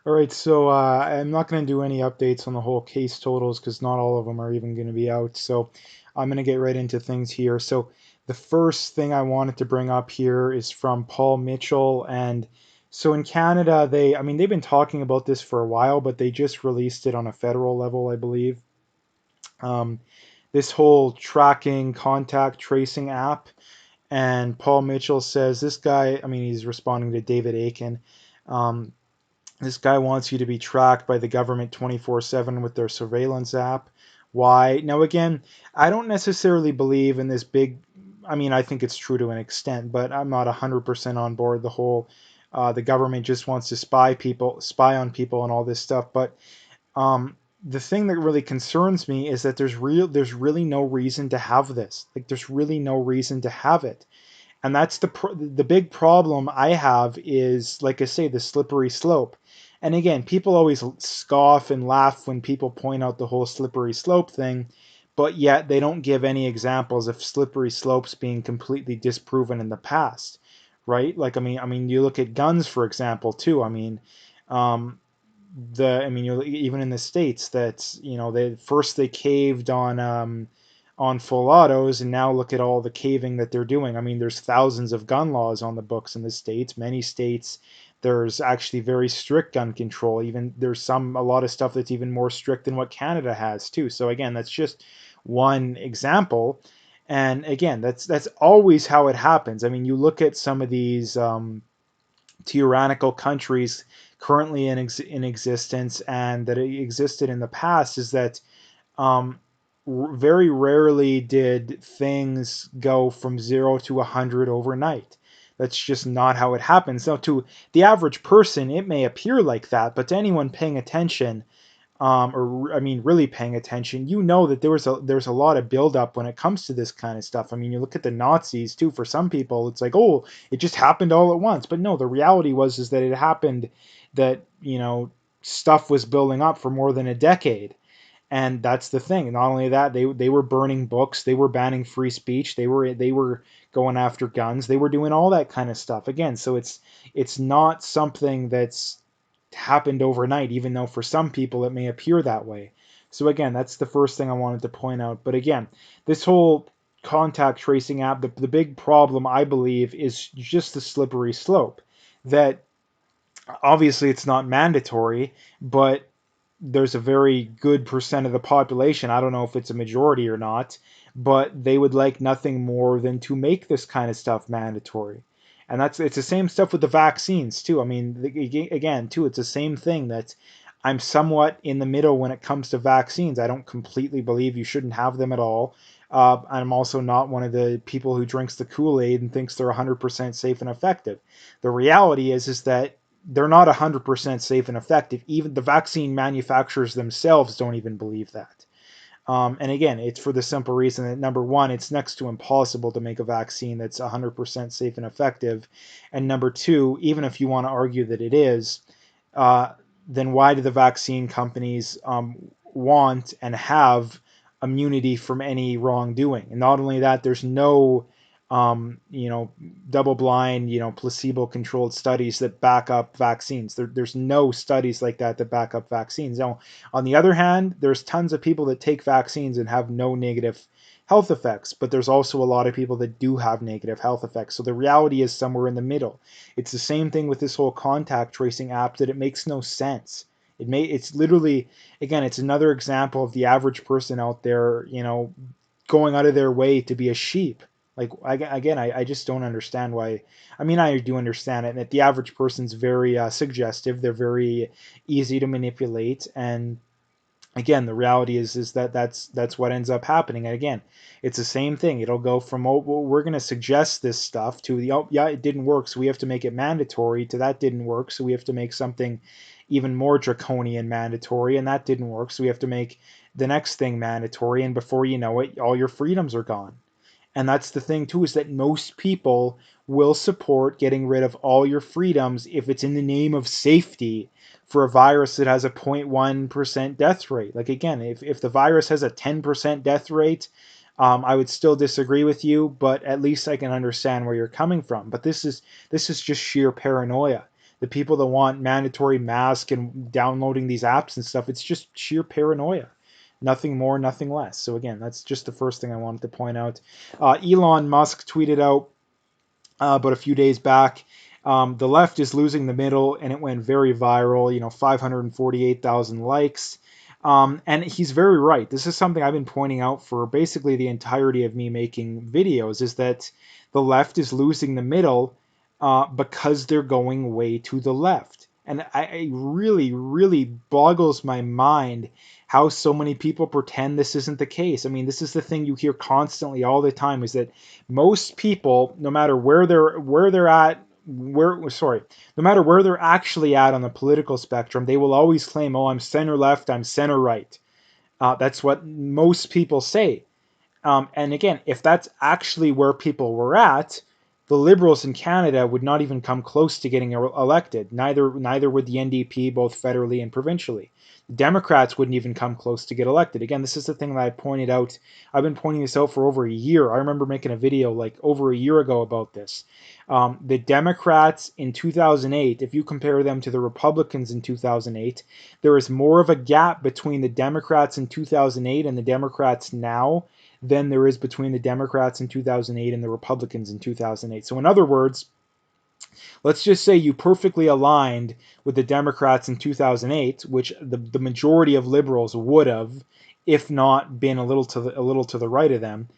All right, so I'm not going to do any updates on the whole case totals because not all of them are even going to be out. So I'm going to get right into things here. So the first thing I wanted to bring up here is from Paul Mitchell. And so in Canada, I mean, they've been talking about this for a while, but they just released it on a federal level, I believe. Um, this whole tracking, contact tracing app. And Paul Mitchell says this guy, I mean, he's responding to David Aiken. Um, this guy wants you to be tracked by the government 24/7 with their surveillance app. Why? Now, again, I don't necessarily believe in this big. I mean, I think it's true to an extent, but I'm not 100% on board the whole. The government just wants to spy on people, and all this stuff. But the thing that really concerns me is that there's really no reason to have this. Like, there's really no reason to have it, and that's the big problem I have is, like I say, the slippery slope. And again, people always scoff and laugh when people point out the whole slippery slope thing, but yet they don't give any examples of slippery slopes being completely disproven in the past, right? Like, I mean, you look at guns, for example, too. I mean, um, I mean, even in the states, that they first they caved on full autos, and now look at all the caving that they're doing. I mean, there's thousands of gun laws on the books in the states. Many states, there's actually very strict gun control. Even there's a lot of stuff that's even more strict than what Canada has too. So again, that's just one example. And again, that's always how it happens. I mean, you look at some of these tyrannical countries currently in existence and that existed in the past, is that um, very rarely did things go from 0 to 100 overnight. That's just not how it happens. Now, to the average person, it may appear like that, but to anyone paying attention, or I mean, really paying attention, you know that there's a lot of buildup when it comes to this kind of stuff. I mean, you look at the Nazis too. For some people, it's like, oh, it just happened all at once. But no, the reality was is that it happened, that stuff was building up for more than a decade. And that's the thing. Not only that, they were burning books, they were banning free speech, they were going after guns, they were doing all that kind of stuff again. So it's not something that's happened overnight, even though for some people it may appear that way. So again, that's the first thing I wanted to point out. But again, this whole contact tracing app, the big problem I believe is just the slippery slope. That obviously it's not mandatory, but there's a very good percent of the population, I don't know if it's a majority or not, but they would like nothing more than to make this kind of stuff mandatory. And it's the same stuff with the vaccines too. I mean, again, too, it's the same thing, that I'm somewhat in the middle when it comes to vaccines. I don't completely believe you shouldn't have them at all. I'm also not one of the people who drinks the Kool-Aid and thinks they're 100% safe and effective. The reality is that they're not 100% safe and effective. Even the vaccine manufacturers themselves don't even believe that. And again, it's for the simple reason that, number one, it's next to impossible to make a vaccine that's 100% safe and effective. And number two, even if you want to argue that it is, uh, then why do the vaccine companies want and have immunity from any wrongdoing? And not only that, there's no double blind, placebo controlled studies that back up vaccines. There's no studies like that back up vaccines. Now, on the other hand, there's tons of people that take vaccines and have no negative health effects, but there's also a lot of people that do have negative health effects. So the reality is somewhere in the middle. It's the same thing with this whole contact tracing app, that it makes no sense. It's literally, again, it's another example of the average person out there, going out of their way to be a sheep. Like, again, I just don't understand why. I mean, I do understand it, and that the average person's very suggestive. They're very easy to manipulate, and again, the reality is that that's what ends up happening. And again, it's the same thing. It'll go from, oh, well, we're going to suggest this stuff, to the, oh yeah, it didn't work, so we have to make it mandatory, to that didn't work, so we have to make something even more draconian mandatory, and that didn't work, so we have to make the next thing mandatory, and before you know it, all your freedoms are gone. And that's the thing too, is that most people will support getting rid of all your freedoms if it's in the name of safety for a virus that has a 0.1% death rate. Like, again, if the virus has a 10% death rate, I would still disagree with you, but at least I can understand where you're coming from. But this is just sheer paranoia. the people that want mandatory mask and downloading these apps and stuff, it's just sheer paranoia. Nothing more, nothing less. So again, that's just the first thing I wanted to point out. Elon Musk tweeted out about a few days back, the left is losing the middle, and it went very viral. 548,000 likes. And he's very right. This is something I've been pointing out for basically the entirety of me making videos, is that the left is losing the middle because they're going way to the left. And it really, really boggles my mind how so many people pretend this isn't the case. I mean, this is the thing you hear constantly all the time, is that most people, no matter where they're at, no matter where they're actually at on the political spectrum, they will always claim, "Oh, I'm center left, I'm center right." That's what most people say. And again, if that's actually where people were at, the Liberals in Canada would not even come close to getting elected. Neither would the NDP, both federally and provincially. The Democrats wouldn't even come close to get elected. Again, this is the thing that I pointed out. I've been pointing this out for over a year. I remember making a video like over a year ago about this. The Democrats in 2008, if you compare them to the Republicans in 2008, there is more of a gap between the Democrats in 2008 and the Democrats now than there is between the Democrats in 2008 and the Republicans in 2008. So in other words, let's just say you perfectly aligned with the Democrats in 2008, which the majority of liberals would have, if not been a little to the right of them.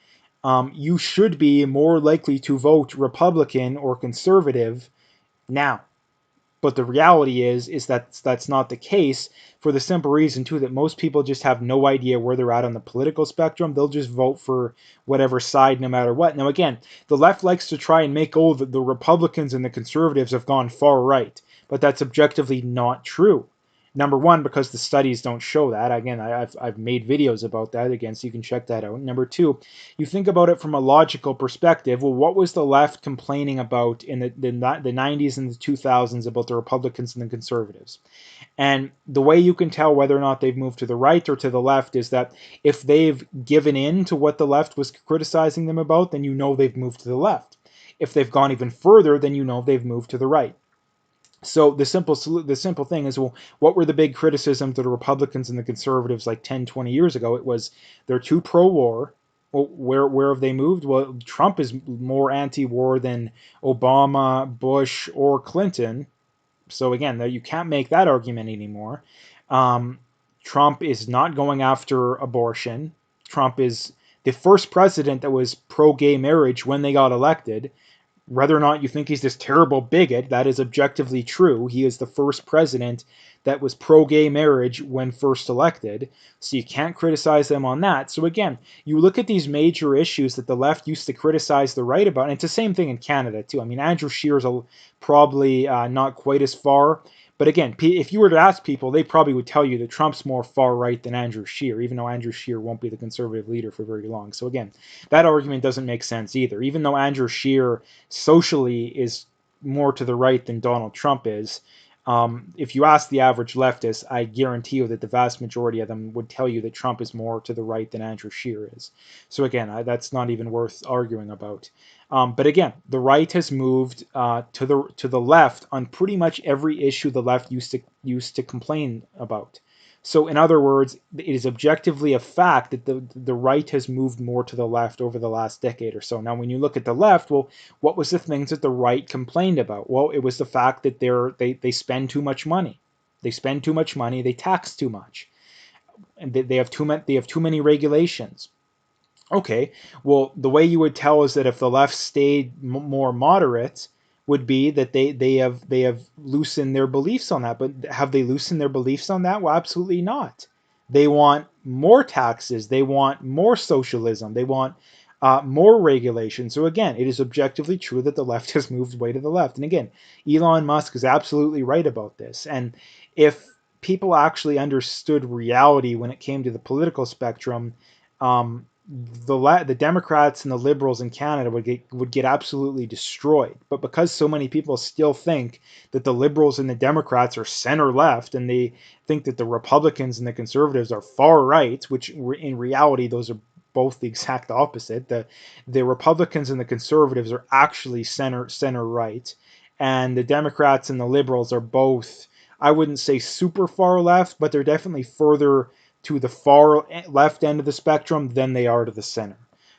You should be more likely to vote Republican or conservative now. But the reality is that that's not the case, for the simple reason too that most people just have no idea where they're at on the political spectrum. They'll just vote for whatever side no matter what. Now again, the left likes to try and make the Republicans and the conservatives have gone far right, but that's objectively not true. Number one, because the studies don't show that. Again, I've made videos about that, again, so you can check that out. Number two, you think about it from a logical perspective. Well, what was the left complaining about in the 90s and the 2000s about the Republicans and the conservatives? And the way you can tell whether or not they've moved to the right or to the left is that if they've given in to what the left was criticizing them about, then you know they've moved to the left. If they've gone even further, then you know they've moved to the right. So the simple thing is, well, what were the big criticisms of the Republicans and the conservatives like 10, 20 years ago? It was they're too pro-war. Well, where have they moved? Well, Trump is more anti-war than Obama, Bush, or Clinton. So again, you can't make that argument anymore. Trump is not going after abortion. Trump is the first president that was pro-gay marriage when they got elected. Whether or not you think he's this terrible bigot, that is objectively true. He is the first president that was pro-gay marriage when first elected, so you can't criticize them on that. So again, you look at these major issues that the left used to criticize the right about, and it's the same thing in Canada too. I mean, Andrew Scheer's probably not quite as far, but again, if you were to ask people, they probably would tell you that Trump's more far right than Andrew Scheer, even though Andrew Scheer won't be the conservative leader for very long. So again, that argument doesn't make sense either. Even though Andrew Scheer socially is more to the right than Donald Trump is, if you ask the average leftist, I guarantee you that the vast majority of them would tell you that Trump is more to the right than Andrew Scheer is. So again, that's not even worth arguing about. But again, the right has moved to the left on pretty much every issue the left used to complain about. So in other words, it is objectively a fact that the right has moved more to the left over the last decade or so. Now, when you look at the left, well, what was the things that the right complained about? Well, it was the fact that they spend too much money. They spend too much money. They tax too much, and they have too many regulations. Okay, well, the way you would tell is that if the left stayed more moderate, would be that they have loosened their beliefs on that. But have they loosened their beliefs on that? Well, absolutely not. They want more taxes. They want more socialism. They want more regulation. So again, it is objectively true that the left has moved way to the left. And again, Elon Musk is absolutely right about this. And if people actually understood reality when it came to the political spectrum, the Democrats and the Liberals in Canada would get absolutely destroyed. But because so many people still think that the Liberals and the Democrats are center left, and they think that the Republicans and the Conservatives are far right, which in reality those are both the exact opposite. The Republicans and the Conservatives are actually center right, and the Democrats and the Liberals are both, I wouldn't say super far left, but they're definitely further to the far left end of the spectrum than they are to the center.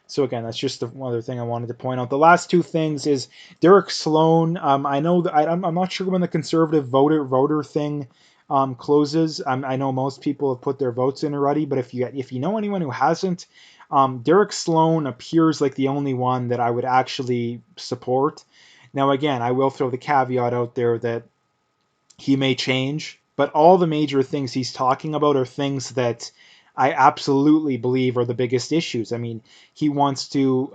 So again, that's just the one other thing I wanted to point out. The last two things is Derek Sloan. I know that I'm not sure when the conservative voter thing closes. I know most people have put their votes in already, but if you know anyone who hasn't, Derek Sloan appears like the only one that I would actually support. Now, again, I will throw the caveat out there that he may change, but all the major things he's talking about are things that I absolutely believe are the biggest issues. I mean, he wants to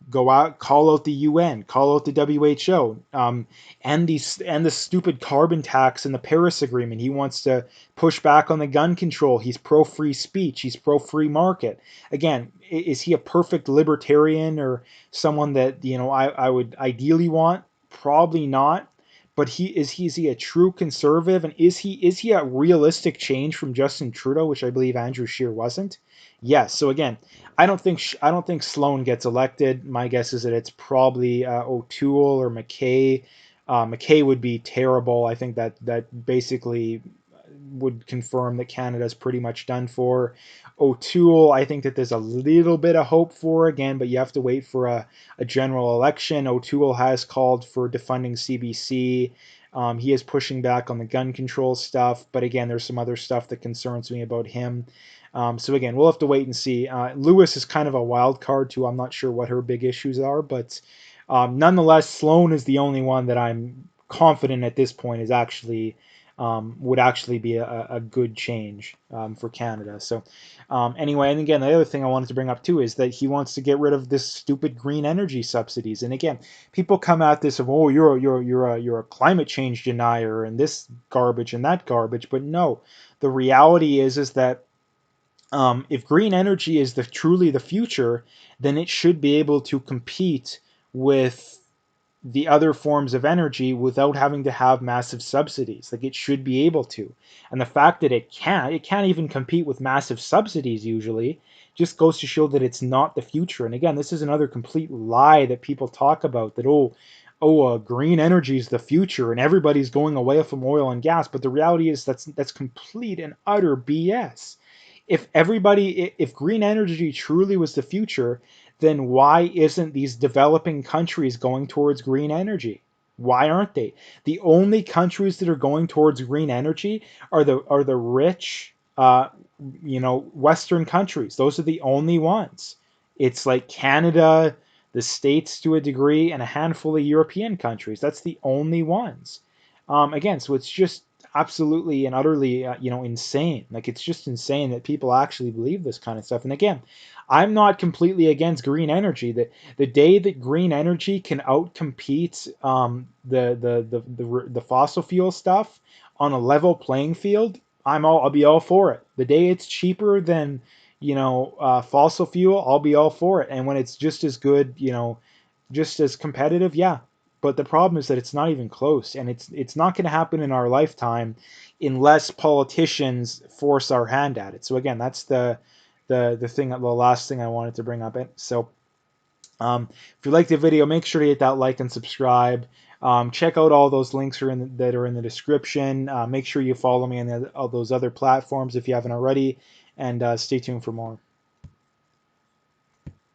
go out, call out the UN, call out the WHO, and the stupid carbon tax and the Paris Agreement. He wants to push back on the gun control. He's pro free speech. He's pro free market. Again, is he a perfect libertarian or someone that I would ideally want? Probably not. But is he a true conservative, and is he a realistic change from Justin Trudeau, which I believe Andrew Scheer wasn't? Yes. So again, I don't think Sloan gets elected. My guess is that it's probably O'Toole or McKay. McKay would be terrible. I think that basically would confirm that Canada's pretty much done for. O'Toole, I think that there's a little bit of hope for again, but you have to wait for a general election. O'Toole has called for defunding CBC. He is pushing back on the gun control stuff, but again, there's some other stuff that concerns me about him. So again, we'll have to wait and see. Lewis is kind of a wild card too. I'm not sure what her big issues are, but nonetheless, Sloan is the only one that I'm confident at this point is actually would actually be a good change for Canada. So anyway, and again, the other thing I wanted to bring up too is that he wants to get rid of this stupid green energy subsidies. And again, people come at this of, oh, you're a climate change denier and this garbage and that garbage, but no, the reality is that if green energy is truly the future, then it should be able to compete with the other forms of energy without having to have massive subsidies. Like it should be able to. And the fact that it can't even compete with massive subsidies usually, just goes to show that it's not the future. And again, this is another complete lie that people talk about, that green energy is the future and everybody's going away from oil and gas. But the reality is that's complete and utter BS. If green energy truly was the future, then why isn't these developing countries going towards green energy? Why aren't they? The only countries that are going towards green energy are the rich, Western countries. Those are the only ones. It's like Canada, the States to a degree, and a handful of European countries. That's the only ones. Again, so it's just absolutely and utterly, insane. Like it's just insane that people actually believe this kind of stuff. And again, I'm not completely against green energy. The day that green energy can outcompete the fossil fuel stuff on a level playing field, I'll be all for it. The day it's cheaper than fossil fuel, I'll be all for it. And when it's just as good, just as competitive, yeah. But the problem is that it's not even close, and it's not going to happen in our lifetime unless politicians force our hand at it. So again, that's the last thing I wanted to bring up. So if you liked the video, make sure to hit that like and subscribe. Check out all those links that are in the description. Make sure you follow me on all those other platforms if you haven't already, and stay tuned for more.